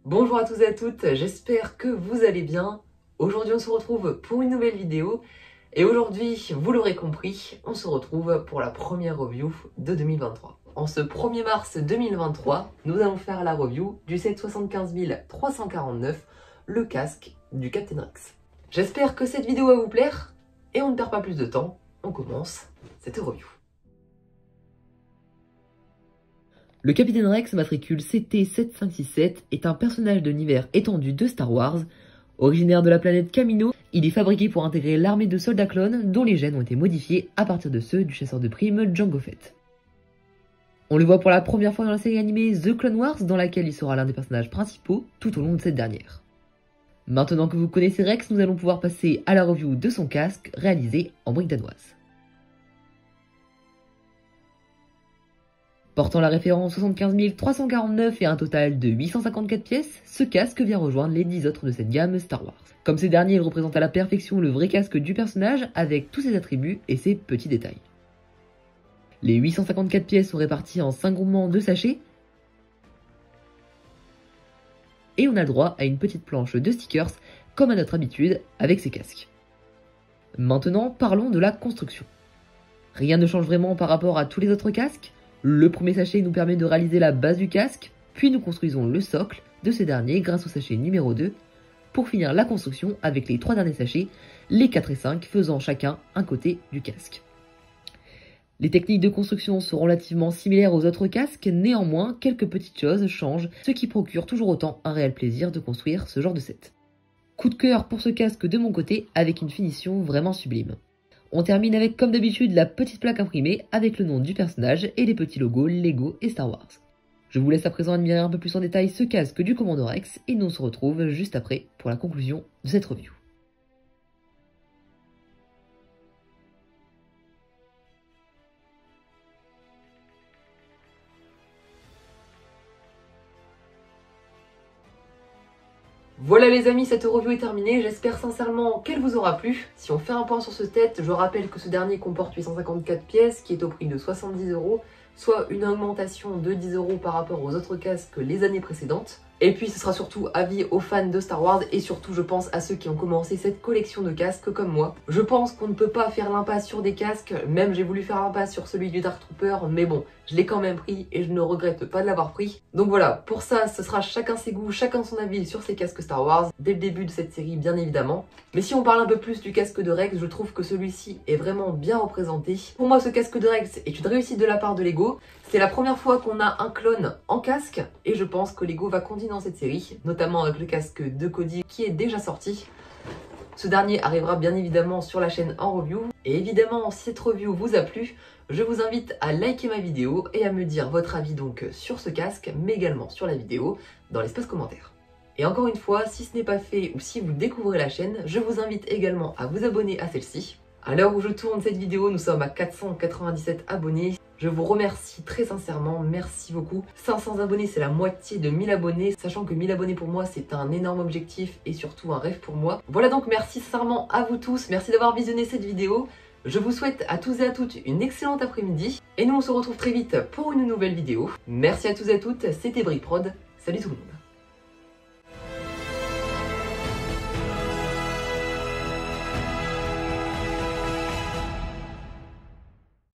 Bonjour à tous et à toutes, j'espère que vous allez bien. Aujourd'hui on se retrouve pour une nouvelle vidéo et aujourd'hui, vous l'aurez compris, on se retrouve pour la première review de 2023. En ce 1er mars 2023, nous allons faire la review du set 75349, le casque du Captain Rex. J'espère que cette vidéo va vous plaire et on ne perd pas plus de temps, on commence cette review. Le Capitaine Rex matricule CT7567 est un personnage de l'univers étendu de Star Wars. Originaire de la planète Kamino, il est fabriqué pour intégrer l'armée de soldats clones dont les gènes ont été modifiés à partir de ceux du chasseur de primes Jango Fett. On le voit pour la première fois dans la série animée The Clone Wars, dans laquelle il sera l'un des personnages principaux tout au long de cette dernière. Maintenant que vous connaissez Rex, nous allons pouvoir passer à la review de son casque réalisé en briques danoises. Portant la référence 75 349 et un total de 854 pièces, ce casque vient rejoindre les 10 autres de cette gamme Star Wars. Comme ces derniers, il représente à la perfection le vrai casque du personnage avec tous ses attributs et ses petits détails. Les 854 pièces sont réparties en 5 groupements de sachets et on a le droit à une petite planche de stickers comme à notre habitude avec ces casques. Maintenant, parlons de la construction. Rien ne change vraiment par rapport à tous les autres casques. Le premier sachet nous permet de réaliser la base du casque, puis nous construisons le socle de ce dernier grâce au sachet numéro 2, pour finir la construction avec les 3 derniers sachets, les 4 et 5 faisant chacun un côté du casque. Les techniques de construction sont relativement similaires aux autres casques, néanmoins quelques petites choses changent, ce qui procure toujours autant un réel plaisir de construire ce genre de set. Coup de cœur pour ce casque de mon côté avec une finition vraiment sublime. On termine avec, comme d'habitude, la petite plaque imprimée avec le nom du personnage et les petits logos Lego et Star Wars. Je vous laisse à présent admirer un peu plus en détail ce casque du Commando Rex et nous on se retrouve juste après pour la conclusion de cette review. Voilà les amis, cette review est terminée, j'espère sincèrement qu'elle vous aura plu. Si on fait un point sur ce set, je rappelle que ce dernier comporte 854 pièces qui est au prix de 70 €, soit une augmentation de 10 € par rapport aux autres casques les années précédentes. Et puis ce sera surtout avis aux fans de Star Wars et surtout je pense à ceux qui ont commencé cette collection de casques comme moi. Je pense qu'on ne peut pas faire l'impasse sur des casques, même j'ai voulu faire l'impasse sur celui du Dark Trooper, mais bon, je l'ai quand même pris et je ne regrette pas de l'avoir pris. Donc voilà, pour ça, ce sera chacun ses goûts, chacun son avis sur ces casques Star Wars, dès le début de cette série bien évidemment. Mais si on parle un peu plus du casque de Rex, je trouve que celui-ci est vraiment bien représenté. Pour moi, ce casque de Rex est une réussite de la part de Lego. C'est la première fois qu'on a un clone en casque et je pense que Lego va continuer dans cette série, notamment avec le casque de Cody qui est déjà sorti. Ce dernier arrivera bien évidemment sur la chaîne en review. Et évidemment, si cette review vous a plu, je vous invite à liker ma vidéo et à me dire votre avis donc sur ce casque, mais également sur la vidéo dans l'espace commentaire. Et encore une fois, si ce n'est pas fait ou si vous découvrez la chaîne, je vous invite également à vous abonner à celle-ci. À l'heure où je tourne cette vidéo, nous sommes à 497 abonnés. Je vous remercie très sincèrement, merci beaucoup. 500 abonnés, c'est la moitié de 1000 abonnés, sachant que 1000 abonnés pour moi, c'est un énorme objectif et surtout un rêve pour moi. Voilà donc, merci sincèrement à vous tous, merci d'avoir visionné cette vidéo. Je vous souhaite à tous et à toutes une excellente après-midi et nous on se retrouve très vite pour une nouvelle vidéo. Merci à tous et à toutes, c'était Brickprod, salut tout le monde.